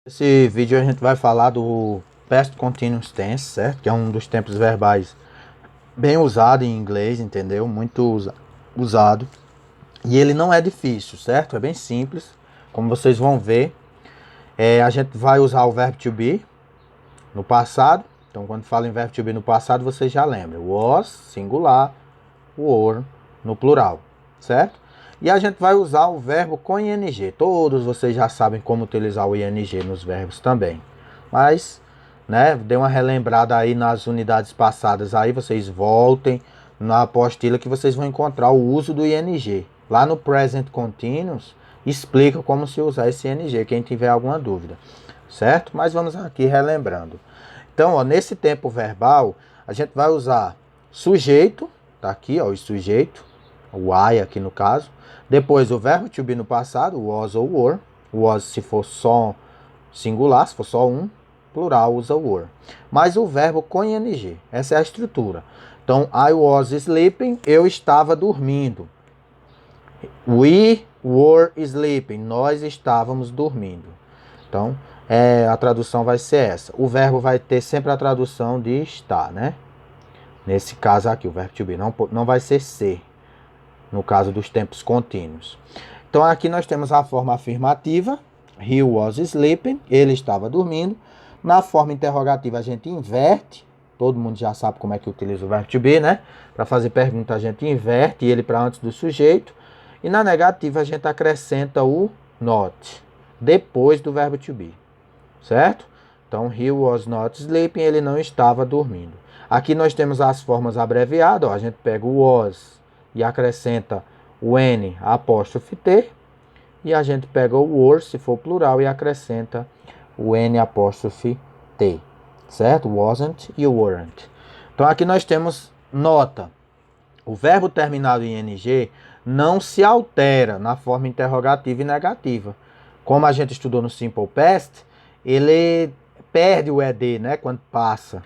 Nesse vídeo a gente vai falar do Past Continuous Tense, certo? Que é um dos tempos verbais bem usado em inglês, entendeu? Muito usado. E ele não é difícil, certo? É bem simples. Como vocês vão ver, a gente vai usar o verbo to be no passado. Então, quando fala em verbo to be no passado, vocês já lembram. Was, singular, were, no plural, certo? E a gente vai usar o verbo com ing. Todos vocês já sabem como utilizar o ing nos verbos também. Mas, né, dê uma relembrada aí nas unidades passadas. Aí vocês voltem na apostila que vocês vão encontrar o uso do ing. Lá no Present Continuous, explica como se usar esse ing, quem tiver alguma dúvida. Certo? Mas vamos aqui relembrando. Então, ó, nesse tempo verbal, a gente vai usar sujeito, tá aqui, ó, o sujeito, o I aqui no caso. Depois o verbo to be no passado, was ou were. Was se for só singular, se for só um, plural usa were. Mas o verbo com ing, essa é a estrutura. Então, I was sleeping, eu estava dormindo. We were sleeping, nós estávamos dormindo. Então, a tradução vai ser essa. O verbo vai ter sempre a tradução de estar, né? Nesse caso aqui, o verbo to be não vai ser ser, no caso dos tempos contínuos. Então, aqui nós temos a forma afirmativa. He was sleeping, ele estava dormindo. Na forma interrogativa, a gente inverte. Todo mundo já sabe como é que utiliza o verbo to be, né? Para fazer pergunta, a gente inverte ele para antes do sujeito. E na negativa, a gente acrescenta o not, depois do verbo to be. Certo? Então, he was not sleeping, ele não estava dormindo. Aqui nós temos as formas abreviadas, ó, a gente pega o was e acrescenta o N apóstrofe T, e a gente pega o were, se for plural, e acrescenta o N apóstrofe T, certo? Wasn't e weren't. Então, aqui nós temos nota. O verbo terminado em ing não se altera na forma interrogativa e negativa. Como a gente estudou no Simple Past, ele perde o ed, né, quando passa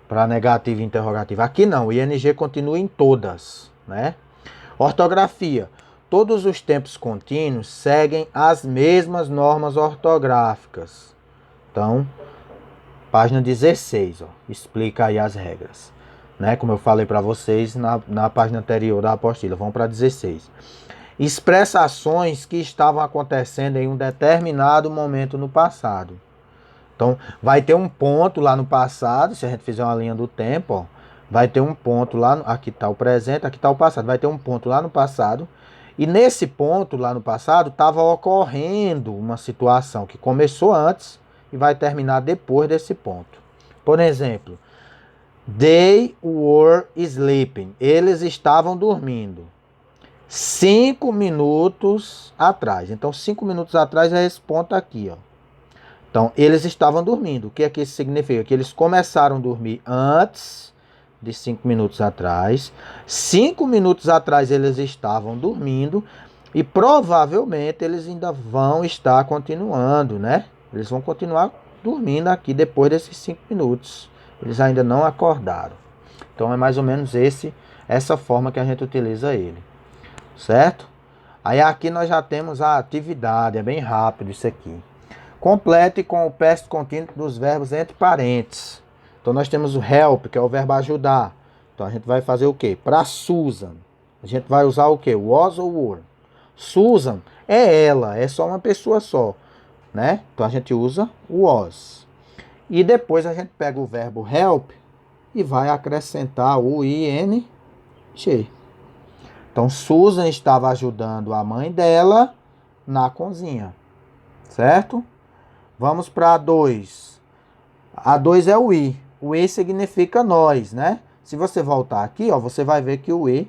para negativa e interrogativa. Aqui não, o ing continua em todas, né? Ortografia. Todos os tempos contínuos seguem as mesmas normas ortográficas. Então, página 16, ó, explica aí as regras. Né? Como eu falei para vocês na página anterior da apostila. Vamos para 16. Expressa ações que estavam acontecendo em um determinado momento no passado. Então, vai ter um ponto lá no passado, se a gente fizer uma linha do tempo, ó, vai ter um ponto lá, aqui está o presente, aqui está o passado, vai ter um ponto lá no passado, e nesse ponto lá no passado estava ocorrendo uma situação que começou antes e vai terminar depois desse ponto. Por exemplo, they were sleeping, eles estavam dormindo 5 minutos atrás. Então, 5 minutos atrás é esse ponto aqui, ó. Então, eles estavam dormindo. O que é que isso significa? Que eles começaram a dormir antes de 5 minutos atrás. 5 minutos atrás eles estavam dormindo. E provavelmente eles ainda vão estar continuando, né? Eles vão continuar dormindo aqui depois desses 5 minutos. Eles ainda não acordaram. Então, é mais ou menos essa forma que a gente utiliza ele. Certo? Aí aqui nós já temos a atividade. É bem rápido isso aqui. Complete com o past continuo dos verbos entre parênteses. Então, nós temos o help, que é o verbo ajudar. Então, a gente vai fazer o quê? Para Susan, a gente vai usar o quê? Was ou were. Susan é ela, é só uma pessoa só, né? Então, a gente usa o was. E depois a gente pega o verbo help e vai acrescentar o ing. Então, Susan estava ajudando a mãe dela na cozinha, certo? Vamos para a 2. A 2 é o I. O I significa nós, né? Se você voltar aqui, ó, você vai ver que o I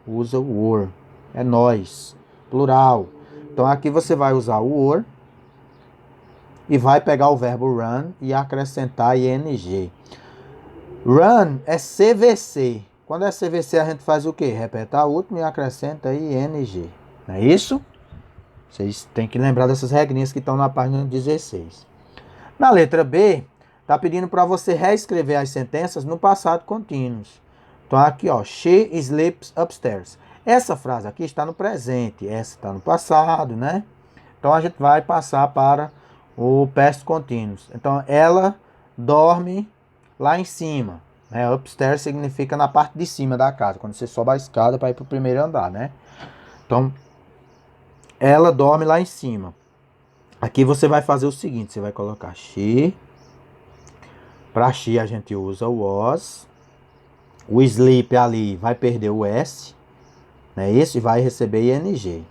usa o were. É nós, plural. Então, aqui você vai usar o were e vai pegar o verbo run e acrescentar ing. Run é CVC. Quando é CVC, a gente faz o quê? Repete a última e acrescenta ing. Não é isso? Vocês têm que lembrar dessas regrinhas que estão na página 16. Na letra B, está pedindo para você reescrever as sentenças no passado contínuo. Então, aqui, ó, she sleeps upstairs. Essa frase aqui está no presente, essa está no passado, né? Então, a gente vai passar para o past continuous. Então, ela dorme lá em cima. Né? Upstairs significa na parte de cima da casa, quando você sobe a escada para ir para o primeiro andar, né? Então, ela dorme lá em cima. Aqui você vai fazer o seguinte, você vai colocar she. Para she a gente usa o was. O sleep ali vai perder o s, né? Esse vai receber ing.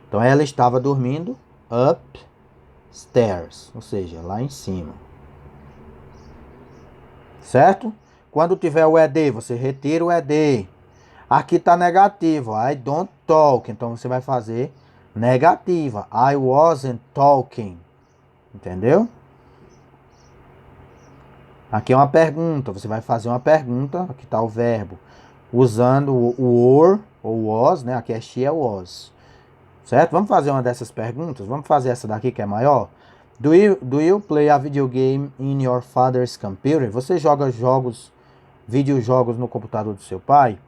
Então, ela estava dormindo upstairs, ou seja, lá em cima. Certo? Quando tiver o ed, você retira o ed. Aqui está negativo, I don't talk. Então você vai fazer negativa, I wasn't talking. Entendeu? Aqui é uma pergunta, você vai fazer uma pergunta, aqui está o verbo, usando o were ou was, né? Aqui é she, é was. Certo? Vamos fazer uma dessas perguntas? Vamos fazer essa daqui que é maior? Do you play a video game in your father's computer? Você joga videojogos no computador do seu pai?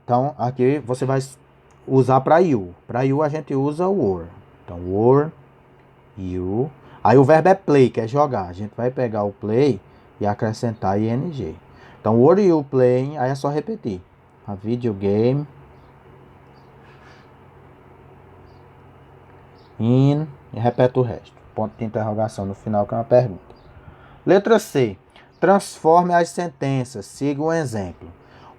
Então, aqui você vai usar para you. Para you a gente usa o were. Então, were, you. Aí o verbo é play, que é jogar. A gente vai pegar o play e acrescentar ing. Então, were you playing? Aí é só repetir. A video game in... E repete o resto. Ponto de interrogação no final, que é uma pergunta. Letra C. Transforme as sentenças. Siga um exemplo.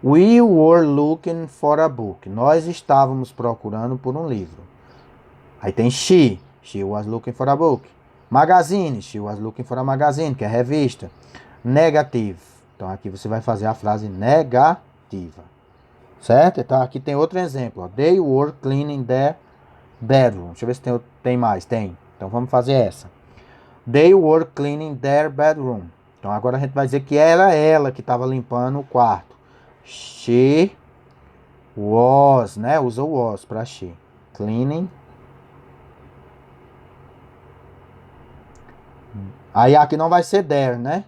We were looking for a book. Nós estávamos procurando por um livro. Aí tem she. She was looking for a book. Magazine. She was looking for a magazine, que é revista. Negative. Então aqui você vai fazer a frase negativa. Certo? Então aqui tem outro exemplo. Ó. They were cleaning their bedroom. Deixa eu ver se tem mais. Tem. Então vamos fazer essa. They were cleaning their bedroom. Então agora a gente vai dizer que era ela que estava limpando o quarto. She was, né? Usa o was para she. Cleaning. Aí aqui não vai ser there, né?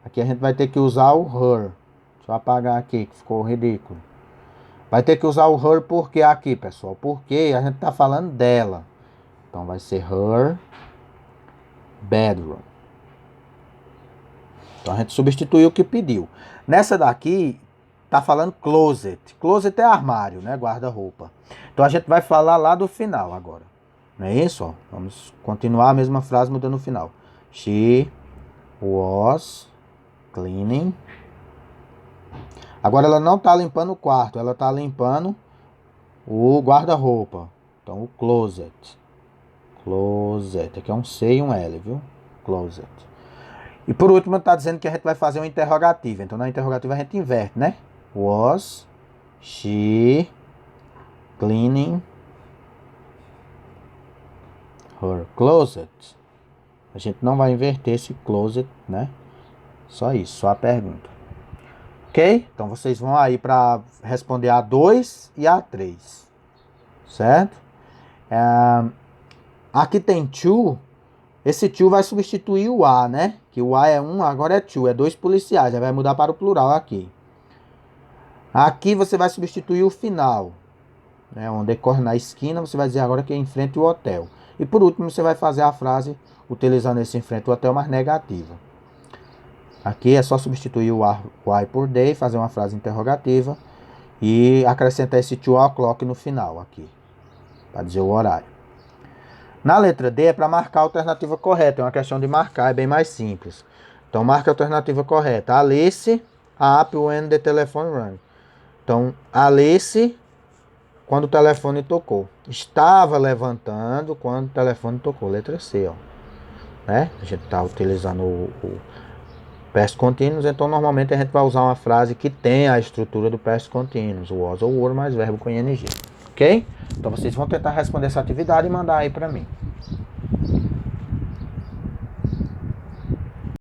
Aqui a gente vai ter que usar o her. Deixa eu apagar aqui, que ficou ridículo. Vai ter que usar o her porque aqui, pessoal. Porque a gente tá falando dela. Então vai ser her bedroom. Então a gente substituiu o que pediu. Nessa daqui, tá falando closet. Closet é armário, né? Guarda-roupa. Então a gente vai falar lá do final agora. Não é isso? Ó? Vamos continuar a mesma frase mudando o final. She was cleaning. Agora ela não tá limpando o quarto. Ela tá limpando o guarda-roupa. Então o closet. Closet. Aqui é um C e um L, viu? Closet. E por último, está dizendo que a gente vai fazer uma interrogativa. Então, na interrogativa a gente inverte, né? Was she cleaning her closet? A gente não vai inverter esse closet, né? Só isso, só a pergunta. Ok? Então, vocês vão aí para responder a 2 e a 3. Certo? Aqui tem to. Esse to vai substituir o a, né? Que o a é um, agora é to. É 2 policiais. Aí vai mudar para o plural aqui. Aqui você vai substituir o final. Né? Onde decorre na esquina, você vai dizer agora que é em frente ao hotel. E por último, você vai fazer a frase utilizando esse em frente ao hotel mais negativa. Aqui é só substituir o I por they, fazer uma frase interrogativa. E acrescentar esse 2 o'clock no final aqui. Para dizer o horário. Na letra D é para marcar a alternativa correta. É uma questão de marcar, é bem mais simples. Então, marca a alternativa correta. Alice up when the telephone rang. Então, Alice, quando o telefone tocou. Estava levantando quando o telefone tocou. Letra C, ó. Né? A gente está utilizando o past continuous, então normalmente a gente vai usar uma frase que tem a estrutura do past continuous. O was ou were mais verbo com ing. Ok? Então vocês vão tentar responder essa atividade e mandar aí para mim.